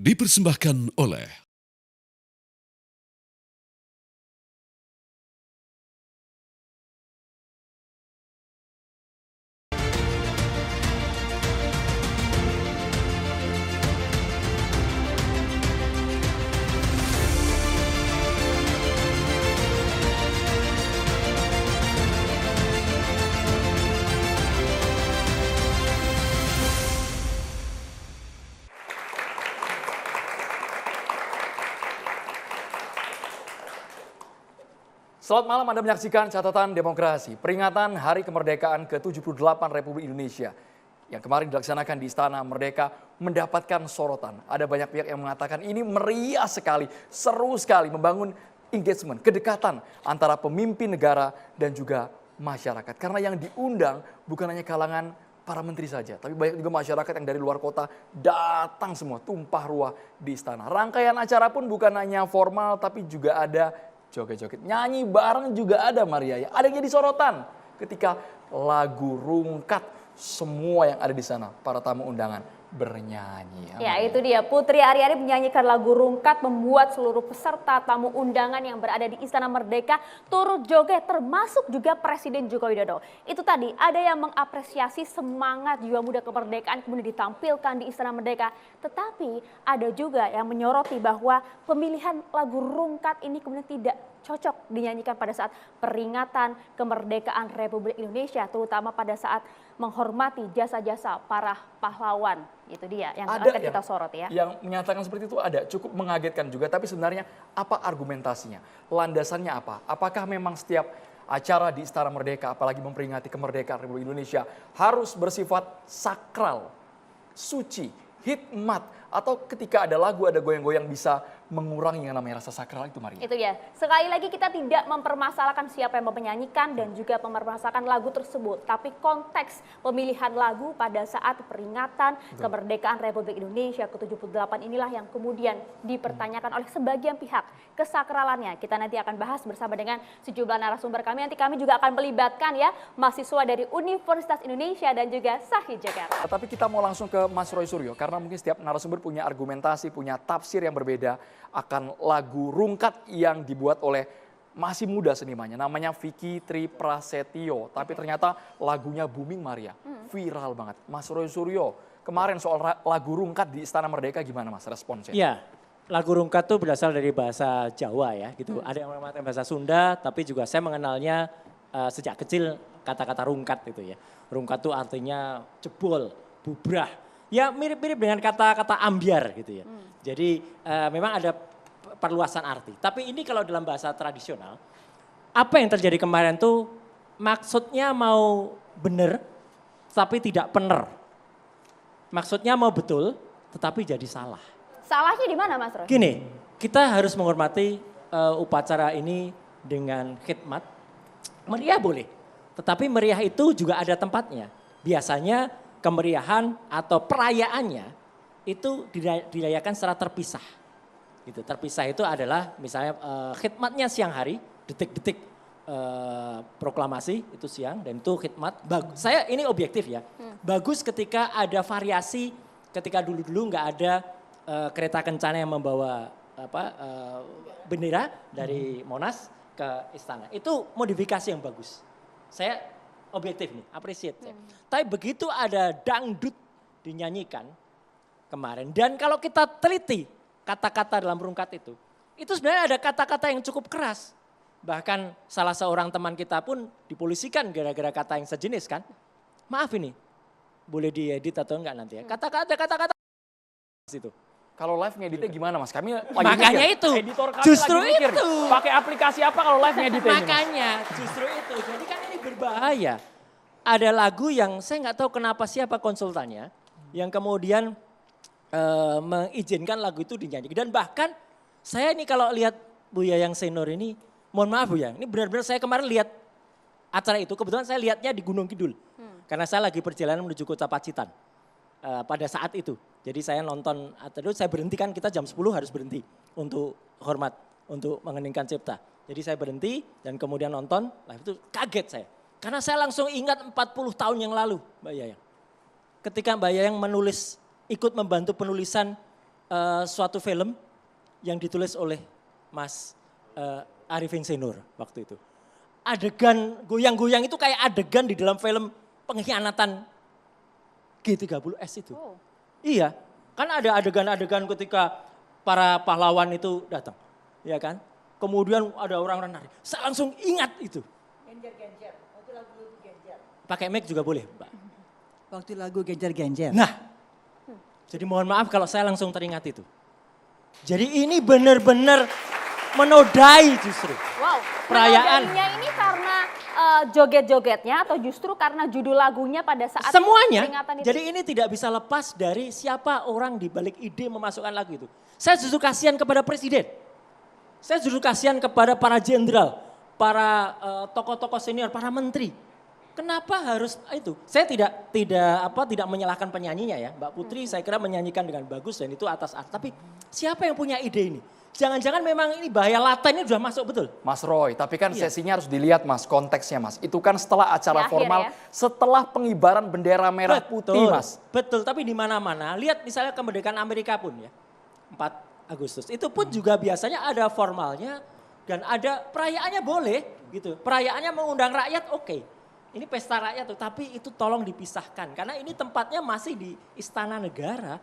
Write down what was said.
dipersembahkan oleh Selamat malam, Anda menyaksikan Catatan Demokrasi, peringatan Hari Kemerdekaan ke-78 Republik Indonesia yang kemarin dilaksanakan di Istana Merdeka mendapatkan sorotan. Ada banyak pihak yang mengatakan ini meriah sekali, seru sekali, membangun engagement, kedekatan antara pemimpin negara dan juga masyarakat. Karena yang diundang bukan hanya kalangan para menteri saja, tapi banyak juga masyarakat yang dari luar kota datang semua, tumpah ruah di istana. Rangkaian acara pun bukan hanya formal, tapi juga ada joget-joget, nyanyi bareng juga ada, Maria. Ya, ada yang jadi sorotan ketika lagu rungkat semua yang ada di sana, para tamu undangan bernyanyi. Ya, itu dia, Putri Aryani menyanyikan lagu rungkat membuat seluruh peserta tamu undangan yang berada di Istana Merdeka turut joget, termasuk juga Presiden Joko Widodo. Itu tadi ada yang mengapresiasi semangat jiwa muda kemerdekaan kemudian ditampilkan di Istana Merdeka. Tetapi ada juga yang menyoroti bahwa pemilihan lagu rungkat ini kemudian tidak cocok dinyanyikan pada saat peringatan kemerdekaan Republik Indonesia, terutama pada saat menghormati jasa-jasa para pahlawan. Itu dia yang akan kita sorot ya. Yang menyatakan seperti itu ada, cukup mengagetkan juga, tapi sebenarnya apa argumentasinya? Landasannya apa? Apakah memang setiap acara di Istana Merdeka, apalagi memperingati kemerdekaan Republik Indonesia, harus bersifat sakral, suci, hikmat, atau ketika ada lagu, ada goyang-goyang bisa mengurangi yang namanya rasa sakral itu, Maria? Itu ya, sekali lagi kita tidak mempermasalahkan siapa yang menyanyikan dan juga mempermasalahkan lagu tersebut. Tapi konteks pemilihan lagu pada saat peringatan kemerdekaan Republik Indonesia ke-78 inilah yang kemudian dipertanyakan oleh sebagian pihak. Kesakralannya kita nanti akan bahas bersama dengan sejumlah narasumber kami. Nanti kami juga akan melibatkan ya mahasiswa dari Universitas Indonesia dan juga Sahid Jakarta. Tapi kita mau langsung ke Mas Roy Suryo, karena mungkin setiap narasumber punya argumentasi, punya tafsir yang berbeda akan lagu rungkat yang dibuat oleh masih muda senimannya, namanya Vicky Triprasetyo. Tapi ternyata lagunya booming, Maria, viral banget. Mas Roy Suryo, kemarin soal lagu rungkat di Istana Merdeka gimana, Mas, responsnya? Iya, lagu rungkat itu berasal dari bahasa Jawa ya, gitu. Ada yang mengatakan bahasa Sunda, tapi juga saya mengenalnya sejak kecil kata-kata rungkat itu ya. Rungkat itu artinya jebol, bubrah. Ya mirip-mirip dengan kata-kata ambyar gitu ya. Jadi memang ada perluasan arti. Tapi ini kalau dalam bahasa tradisional, apa yang terjadi kemarin tuh maksudnya mau benar tapi tidak benar. Maksudnya mau betul tetapi jadi salah. Salahnya di mana, Mas Roy? Gini, kita harus menghormati upacara ini dengan khidmat. Meriah boleh, tetapi meriah itu juga ada tempatnya. Biasanya kemeriahan atau perayaannya itu dirayakan secara terpisah. Gitu. Terpisah itu adalah misalnya khidmatnya siang hari, detik-detik proklamasi itu siang dan itu khidmat. Saya ini objektif ya. Bagus ketika ada variasi, ketika dulu-dulu nggak ada kereta kencana yang membawa bendera dari Monas ke istana. Itu modifikasi yang bagus. Saya objektif nih, appreciate ya. Tapi begitu ada dangdut dinyanyikan kemarin. Dan kalau kita teliti kata-kata dalam rungkat itu sebenarnya ada kata-kata yang cukup keras. Bahkan salah seorang teman kita pun dipolisikan gara-gara kata yang sejenis kan. Maaf ini, boleh diedit atau enggak nanti ya. Kata-kata itu. Kalau live ngeditnya gimana, Mas? Kami lagi makanya mikir. itu, Editor kami justru lagi mikir, itu. pakai aplikasi apa kalau live ngeditnya ini, Mas? Makanya justru itu, jadi kan ini berbahaya. Ada lagu yang saya nggak tahu kenapa siapa konsultannya, yang kemudian mengizinkan lagu itu dinyanyikan. Dan bahkan saya ini kalau lihat Buya yang senior ini, mohon maaf Buya, ini benar-benar saya kemarin lihat acara itu, kebetulan saya lihatnya di Gunung Kidul. Karena saya lagi perjalanan menuju Kota Pacitan pada saat itu. Jadi saya nonton, terus saya berhenti kan, kita jam 10 harus berhenti untuk hormat, untuk mengeningkan cipta. Jadi saya berhenti dan kemudian nonton, live itu kaget saya. Karena saya langsung ingat 40 tahun yang lalu Mbak Yayang. Ketika Mbak Yayang ikut membantu penulisan suatu film yang ditulis oleh Mas Arifin Senur waktu itu. Adegan goyang-goyang itu kayak adegan di dalam film pengkhianatan G30S itu. Oh. Iya, kan ada adegan-adegan ketika para pahlawan itu datang, ya kan? Kemudian ada orang nari, saya langsung ingat itu. Genjer-genjer, waktu lagu genjer. Pakai mic juga boleh, Mbak. Waktu lagu genjer-genjer. Nah, jadi mohon maaf kalau saya langsung teringat itu. Jadi ini benar-benar menodai justru. Wow, Perayaan. menodainya ini karena joget-jogetnya atau justru karena judul lagunya pada saat Semuanya. peringatan itu? Jadi ini tidak bisa lepas dari siapa orang di balik ide memasukkan lagu itu. Saya justru kasihan kepada presiden. Saya justru kasihan kepada para jenderal, para tokoh-tokoh senior, para menteri. Kenapa harus itu? Saya tidak menyalahkan penyanyinya ya. Mbak Putri saya kira menyanyikan dengan bagus dan itu atas art. Tapi siapa yang punya ide ini? Jangan-jangan memang ini bahaya laten ini sudah masuk betul. Mas Roy, tapi kan Iya. sesinya harus dilihat Mas, konteksnya Mas. Itu kan setelah acara Di akhir formal, ya. setelah pengibaran bendera merah putih Mas. Betul, tapi di mana-mana. Lihat misalnya kemerdekaan Amerika pun ya. 4 Agustus. Itu pun juga biasanya ada formalnya dan ada perayaannya boleh gitu. Perayaannya mengundang rakyat oke. Ini pesta rakyat tuh, tapi itu tolong dipisahkan. Karena ini tempatnya masih di Istana Negara.